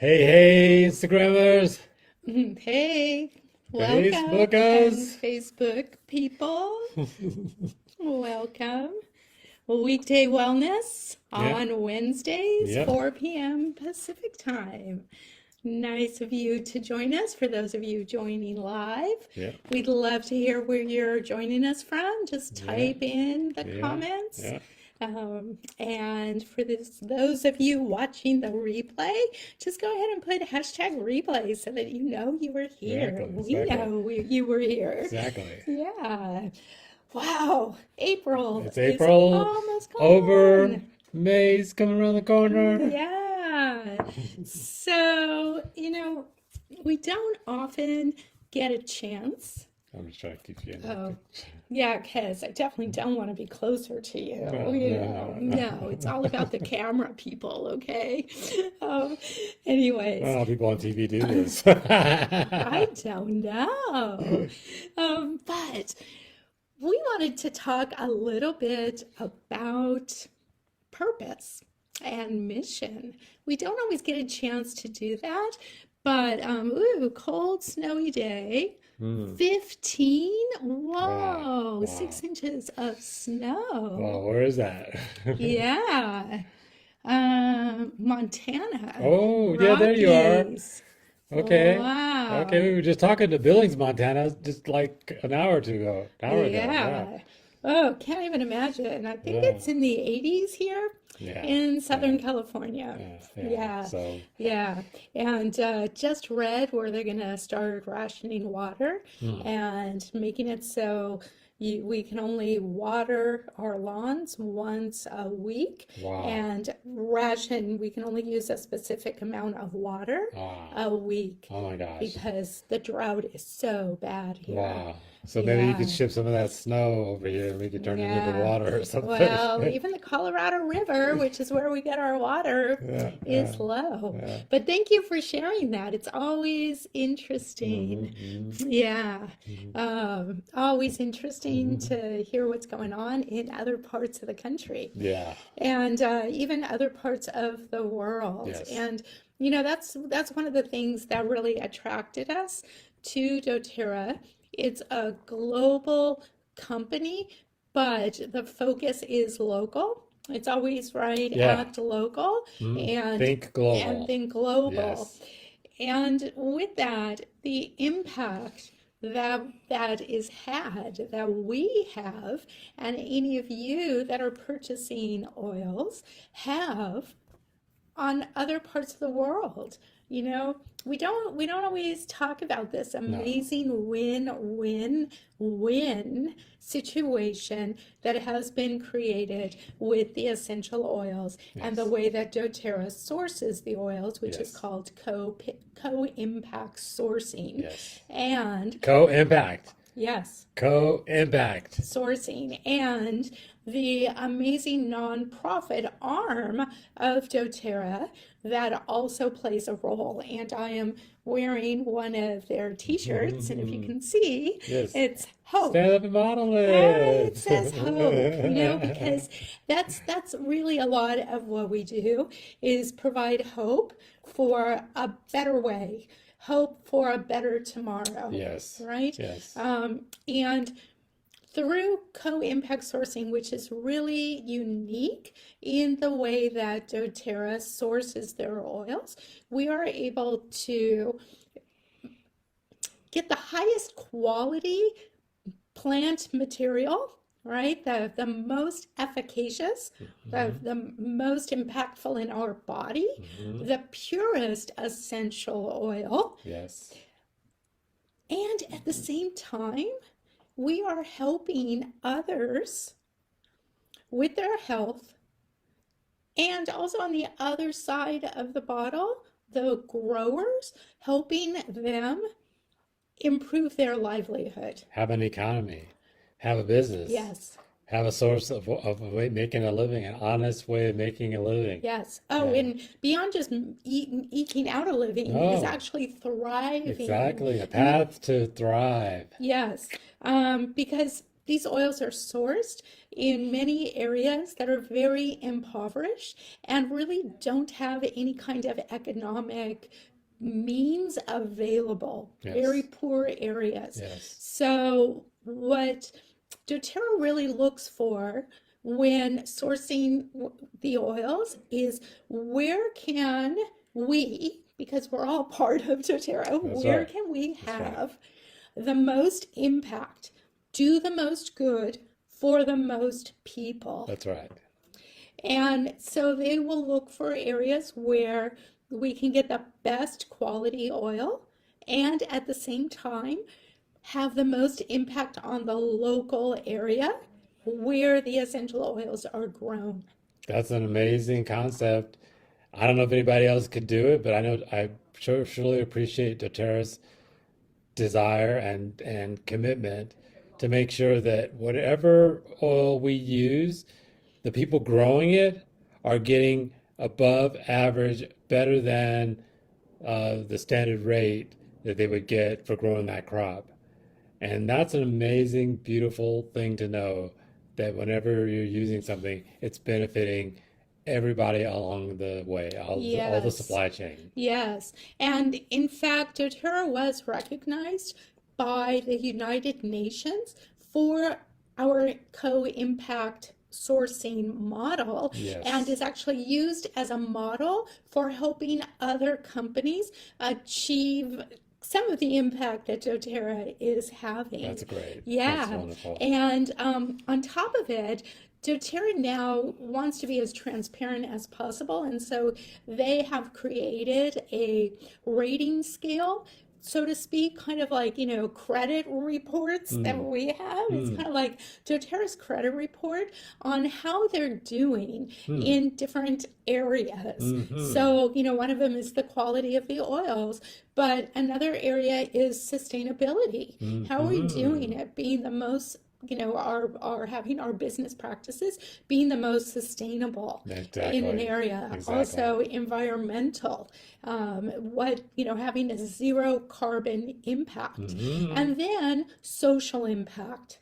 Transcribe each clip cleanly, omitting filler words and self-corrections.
Hey, hey, Instagrammers, Hey, welcome, and Facebookers. Facebook people, welcome. Weekday Wellness Yeah, on Wednesdays, yep, 4 p.m. Pacific time. Nice of you to join us. For those of you joining live, yep, we'd love to hear where you're joining us from. Just yeah, type in the yeah, comments. yeah. And for those of you watching the replay, just go ahead and put hashtag replay so that you know you were here. Exactly, We exactly, know you were here. exactly. Yeah. Wow. April It's is April, almost over, gone. May's coming around the corner. Yeah. So, we don't often get a chance. I'm just trying to keep you in Oh, there. yeah, because I definitely don't want to be closer to you. No, no, no, No, it's all about the no. camera, people, okay? Um, anyways, Well, people on TV do this. I don't know. But we wanted to talk a little bit about purpose and mission. We don't always get a chance to do that, but cold, snowy day. Hmm. 15? Wow, Whoa, wow. 6 inches of Wow, snow. where is that? Yeah. Montana, Oh, yeah, there you are. Rockies. Okay. Okay, Wow. we were just talking to Billings, Montana, just like an hour or two ago, an hour ago. Yeah. Yeah. Oh, can't even imagine. I think Yeah. it's in the 80s here Yeah. in Yeah. Southern California. Yeah. Yeah. Yeah, So, yeah. And just read where they're going to start rationing water hmm. and making it so we can only water our lawns once a week Wow. and ration, we can only use a specific amount of water Ah. a week Oh my gosh. because the drought is so bad here. Wow. So maybe you could Yeah. ship some of that snow over here and we could turn it into Yeah. water or something. Well, even the Colorado River, which is where we get our water, Yeah. Yeah. is low. Yeah. But thank you for sharing that. It's always Hmm. interesting. Hmm. Yeah. Hmm. Always interesting Hmm. to hear what's going on in other parts of the country Yeah. and even other parts of the world. Yes. And that's one of the things that really attracted us to doTERRA. It's a global company, but the focus is local. It's always right Yeah. at local Mm. and Think and global. then global. Yes. And with that, the impact that is had, that we have, and any of you that are purchasing oils have on other parts of the world. We don't always talk about this No. amazing win-win-win situation that has been created with the essential oils and the Yes. way that doTERRA sources the oils, which is Yes. called co-impact sourcing. Yes. And Co-impact. yes, Co-impact. sourcing and the amazing nonprofit arm of doTERRA that also plays a role. And I am wearing one of their t-shirts, and if you can see, Yes. it's hope. Stand up and model It it. says hope, because that's really a lot of what we do is provide hope for a better way, hope for a better tomorrow, Yes. right? Yes. And through co-impact sourcing, which is really unique in the way that doTERRA sources their oils, we are able to get the highest quality plant material, right? The most efficacious, Hmm. the most impactful in our body, Hmm. the purest essential oil, Yes. and at the same time, we are helping others with their health. And also on the other side of the bottle, the growers helping them improve their livelihood. Have an economy. Have a business. Yes, Have a source of a way making a living, an honest way of making a living. yes. Oh, Yeah. and beyond just eking out a living is No. actually thriving. Exactly. A You, path to thrive. yes, because these oils are sourced in many areas that are very impoverished and really don't have any kind of economic means available, very Yes. poor areas. Yes. So, what doTERRA really looks for when sourcing the oils is where can we, because we're all part of doTERRA, That's where right. can we That's right. have the most impact, do the most good for the most people? That's right. And so they will look for areas where we can get the best quality oil and at the same time have the most impact on the local area where the essential oils are grown. That's an amazing concept. I don't know if anybody else could do it, but I know I surely appreciate doTERRA's desire and commitment to make sure that whatever oil we use, the people growing it are getting above average, better than the standard rate that they would get for growing that crop. And that's an amazing, beautiful thing to know that whenever you're using something, it's benefiting everybody along the way, all the Yes. supply chain. Yes, and in fact, doTERRA was recognized by the United Nations for our co-impact sourcing model and Yes, is actually used as a model for helping other companies achieve some of the impact that doTERRA is having. that's great. That's Yeah, wonderful. and on top of it, doTERRA now wants to be as transparent as possible, and so they have created a rating scale, so to speak, kind of like, credit reports that Mm, we have. It's mm, kind of like doTERRA's credit report on how they're doing mm, in different areas. mm, So, one of them is the quality of the oils, but another area is sustainability. mm, How are we doing mm. at being the most our having our business practices being the most sustainable in an Exactly. area. Exactly. Also environmental, having a zero carbon impact. Hmm. And then social impact.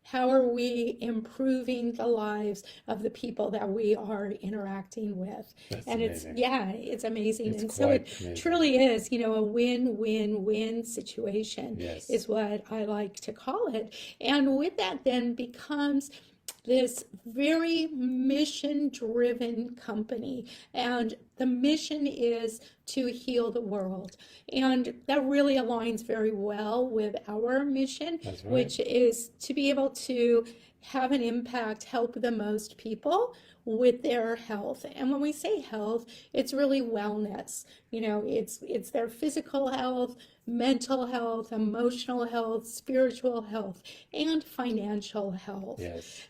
How are we improving the lives of the people that we are interacting with? That's And it's, amazing. yeah, it's amazing. It's And so it quite amazing. truly is, a win-win-win situation Yes. is what I like to call it. And with that then becomes this very mission driven company. And the mission is to heal the world. And that really aligns very well with our mission, That's right. which is to be able to have an impact, help the most people with their health. And when we say health, it's really wellness. It's their physical health, mental health, emotional health, spiritual health, and financial health. Yes.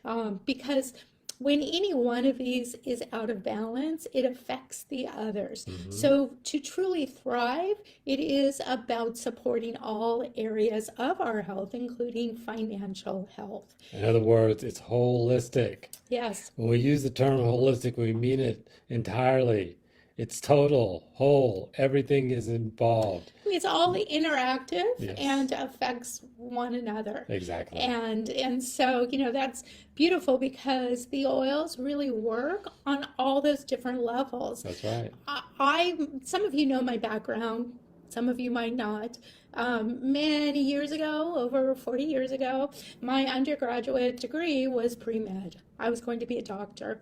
Because when any one of these is out of balance, it affects the others. Hmm. So, to truly thrive, it is about supporting all areas of our health, including financial health. In other words, it's holistic. Yes, When we use the term holistic, we mean it entirely. It's total, whole, everything is involved. it's all interactive Yes, and affects one another. exactly. And so, that's beautiful because the oils really work on all those different levels. That's right. Some of you know my background, some of you might not. Many years ago, over 40 years ago, my undergraduate degree was pre-med. I was going to be a doctor.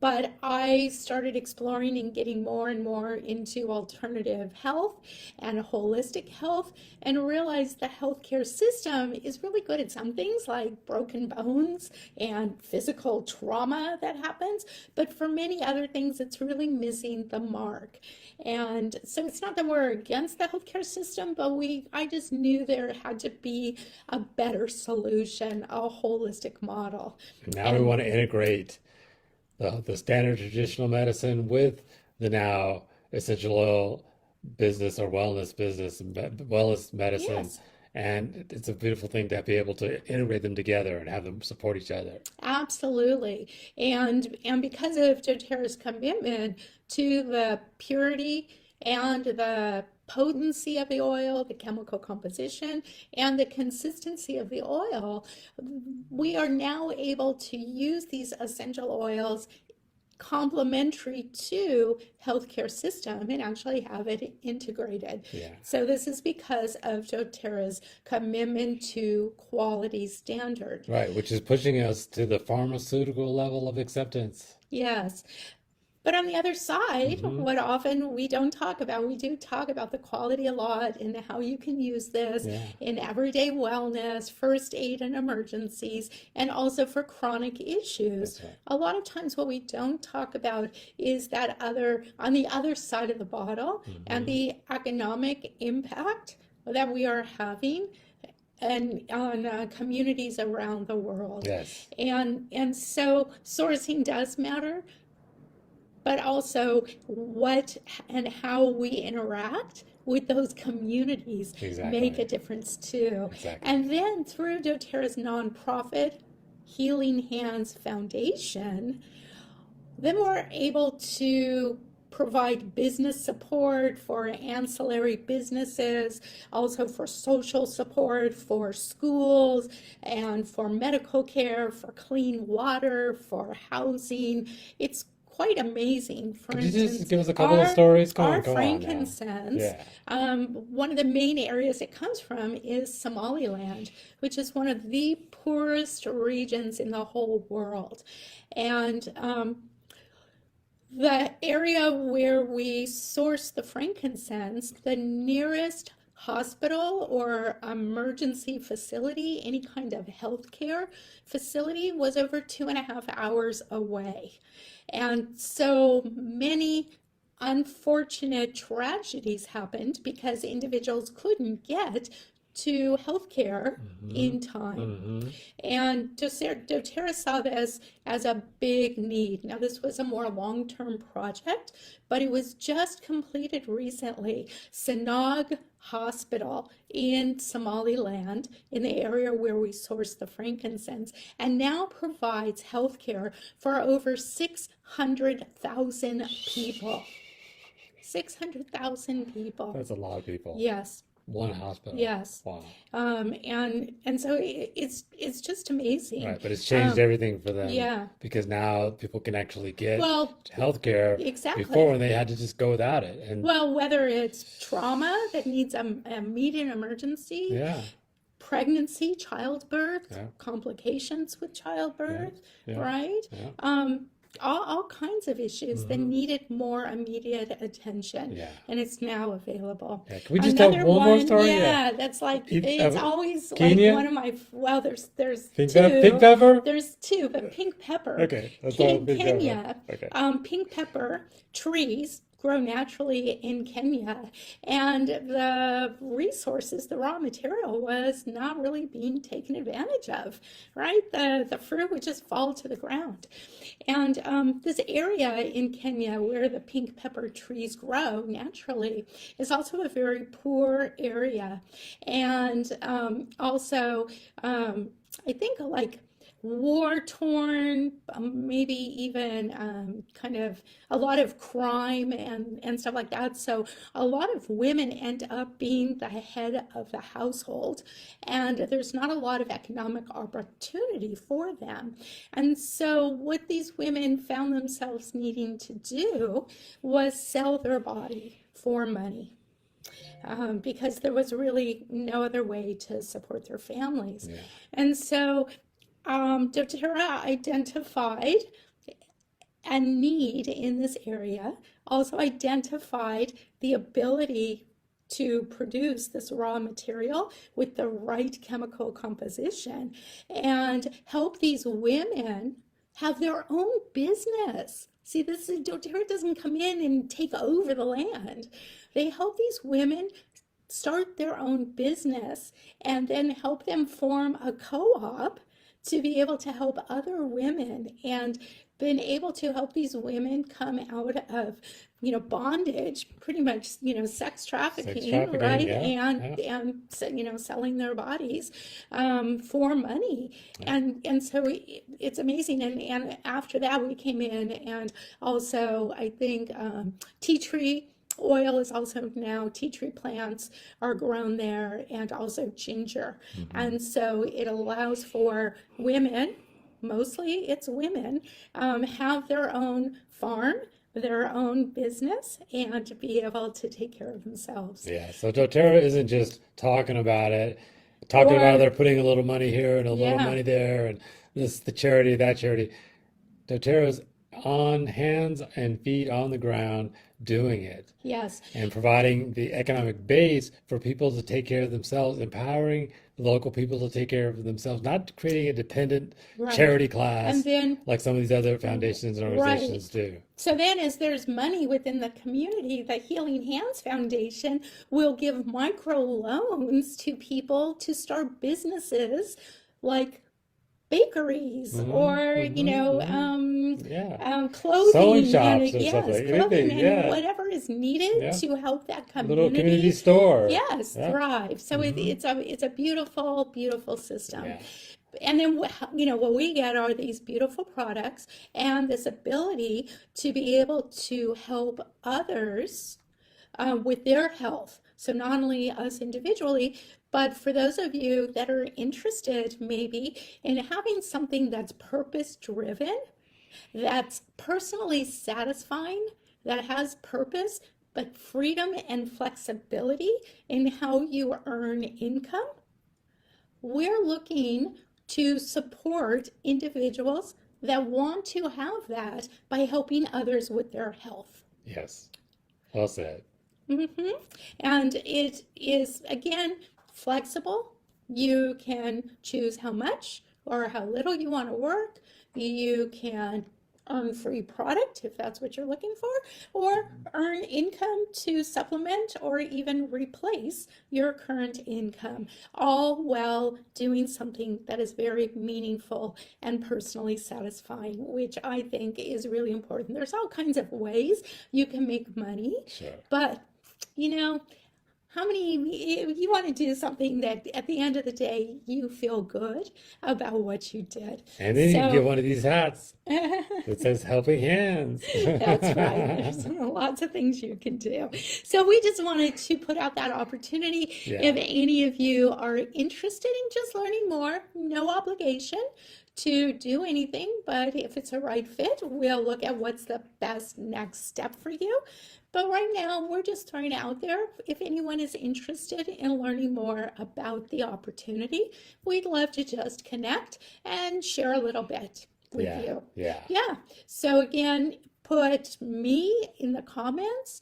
But I started exploring and getting more and more into alternative health and holistic health and realized the healthcare system is really good at some things like broken bones and physical trauma that happens, but for many other things, it's really missing the mark. And so it's not that we're against the healthcare system, but I just knew there had to be a better solution, a holistic model. And now we And want to integrate the standard traditional medicine with the now essential oil business or wellness business, wellness medicine. yes, And it's a beautiful thing to be able to integrate them together and have them support each other. absolutely. And because of doTERRA's commitment to the purity and the potency of the oil, the chemical composition, and the consistency of the oil, we are now able to use these essential oils complementary to healthcare system and actually have it integrated. Yeah. So this is because of doTERRA's commitment to quality standard. Right, which is pushing us to the pharmaceutical level of acceptance. Yes. But on the other side, Hmm. what often we don't talk about, we do talk about the quality a lot and how you can use this Yeah, in everyday wellness, first aid in emergencies, and also for chronic issues. that's right. A lot of times, what we don't talk about is that on the other side of the bottle, and Hmm. the economic impact that we are having and on communities around the world. Yes, And so sourcing does matter, but also what and how we interact with those communities make a exactly. difference too. Exactly. And then through doTERRA's nonprofit Healing Hands Foundation, then we're able to provide business support for ancillary businesses, also for social support for schools and for medical care, for clean water, for housing. It's quite amazing. For Could you just instance, give us a couple of stories? Come our on, come on now. frankincense, Yeah. one of the main areas it comes from is Somaliland, which is one of the poorest regions in the whole world. And the area where we source the frankincense, the nearest hospital or emergency facility, any kind of healthcare facility, was over 2.5 hours away. And so many unfortunate tragedies happened because individuals couldn't get to healthcare Hmm. in time. Hmm. And doTERRA saw this as a big need. Now, this was a more long-term project, but it was just completed recently. Sanag Hospital in Somaliland, in the area where we source the frankincense, and now provides health care for over 600,000 people. 600,000 people. That's a lot of people. Yes. One hospital. Yes. Wow. And so it's just amazing. Right, but it's changed everything for them Yeah. because now people can actually get Well, healthcare before exactly. when they had to just go without it. And Well, whether it's trauma that needs a immediate emergency, yeah, pregnancy, childbirth, yeah, complications with yeah, childbirth, yeah, right? yeah. All kinds of issues that Hmm. needed more immediate attention, Yeah. and it's now available. Yeah. Can we just tell Another one more one, story? Yeah. yeah, that's like Eat, it's always like Kenya? one of my, well, there's Pink two, pepper? but pink pepper Okay, that's all in pink pepper. Kenya, Okay. pink pepper trees grow naturally in Kenya, and the resources, the raw material was not really being taken advantage of, right? The fruit would just fall to the ground. And this area in Kenya where the pink pepper trees grow naturally is also a very poor area. And also, I think like war torn, maybe even kind of a lot of crime and stuff like that. So a lot of women end up being the head of the household, and there's not a lot of economic opportunity for them. And so what these women found themselves needing to do was sell their body for money. Because there was really no other way to support their families. Yeah. And so doTERRA identified a need in this area, also identified the ability to produce this raw material with the right chemical composition and help these women have their own business. See, this is doTERRA doesn't come in and take over the land. They help these women start their own business and then help them form a co-op to be able to help other women and been able to help these women come out of bondage, pretty much sex Sex trafficking, trafficking, right, yeah, yeah, and selling their bodies for money. yeah. And so it's amazing. And after that we came in, and also I think tea tree Oil is also now, tea tree plants are grown there, and also ginger. Hmm. And so it allows for women, mostly it's women, have their own farm, their own business, and to be able to take care of themselves. Yeah. So doTERRA isn't just talking about Or, they're putting a little money here and a little yeah, money there and this the charity, that charity. doTERRA's on hands and feet on the ground doing it yes, and providing the economic base for people to take care of themselves, empowering the local people to take care of themselves, not creating a dependent right. charity And class then, like some of these other foundations and right. organizations do. So then, as there's money within the community, the Healing Hands Foundation will give micro loans to people to start businesses like bakeries Hmm. or, Hmm. Hmm. Yeah. Sewing clothing and shops or yes, something, clothing anything. and Yeah. whatever is needed Yeah. to help that Little community community, store. yes, Yeah. thrive. So Hmm. it's a beautiful, beautiful system. Yeah. And then, what we get are these beautiful products and this ability to be able to help others with their health. So, not only us individually, but for those of you that are interested maybe in having something that's purpose driven, that's personally satisfying, that has purpose, but freedom and flexibility in how you earn income, we're looking to support individuals that want to have that by helping others with their health. Yes. Well said. Hmm. And it is, again, flexible. You can choose how much or how little you want to work. You can earn free product if that's what you're looking for, or earn income to supplement or even replace your current income, all while doing something that is very meaningful and personally satisfying, which I think is really important. There's all kinds of ways you can make money, Sure. but you know, how many, you want to do something that at the end of the day you feel good about what you did. And then you can get So one of these hats that says helping hands. that's right. There's lots of things you can do. So we just wanted to put out that opportunity. If Yeah. any of you are interested in just learning more, no obligation to do anything, but if it's a right fit, we'll look at what's the best next step for you. But right now, we're just throwing it out there. If anyone is interested in learning more about the opportunity, we'd love to just connect and share a little bit with Yeah. you. Yeah. Yeah. So again, put me in the comments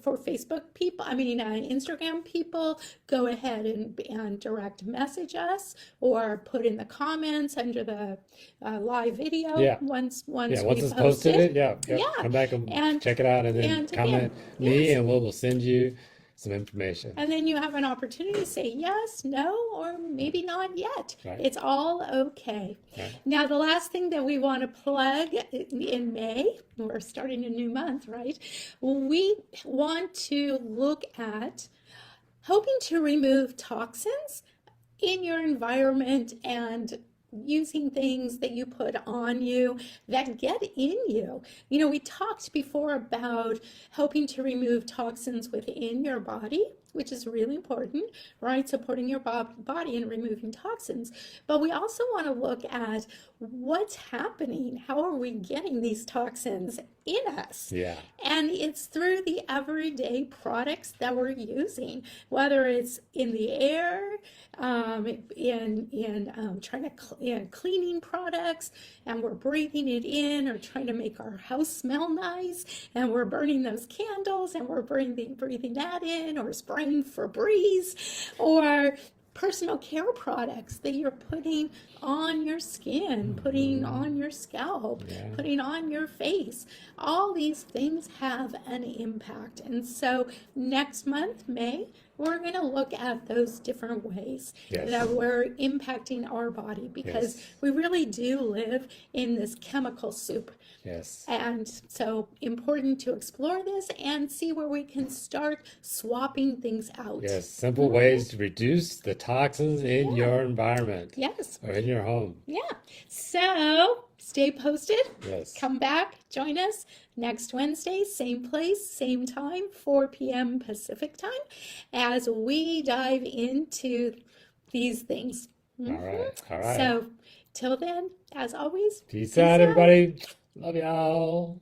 for Facebook people, Instagram people, go ahead and direct message us or put in the comments under the live video Yeah. once Yeah. Once we it's post posted, it. yeah. Yep. Yeah. Come back and And check it out and then and again, comment me yes. and we'll send you some information. And then you have an opportunity to say yes, no, or maybe not yet. Right. It's all okay. Right. Now, the last thing that we want to plug in May, we're starting a new month, right? We want to look at hoping to remove toxins in your environment and using things that you put on you that get in you. We talked before about helping to remove toxins within your body, which is really important, right? Supporting your body and removing toxins. But we also want to look at what's happening. How are we getting these toxins in us? Yeah. And it's through the everyday products that we're using, whether it's in the air, in trying to cleaning products, and we're breathing it in, or trying to make our house smell nice, and we're burning those candles, and we're breathing that in, or spraying Febreze, or personal care products that you're putting on your skin, putting on your scalp, Yeah. putting on your face. All these things have an impact. And so next month, May, we're going to look at those different ways Yes. that we're impacting our body, because Yes. we really do live in this chemical soup. Yes. And so important to explore this and see where we can start swapping things out. Yes. Simple ways to reduce the toxins in Yeah. your environment Yes. or in your home. Yeah. So stay posted. Yes. Come back, join us next Wednesday, same place, same time, 4 p.m. Pacific time, as we dive into these things. All right. All right. So, till then, as always, Peace peace out, out. everybody. Love y'all.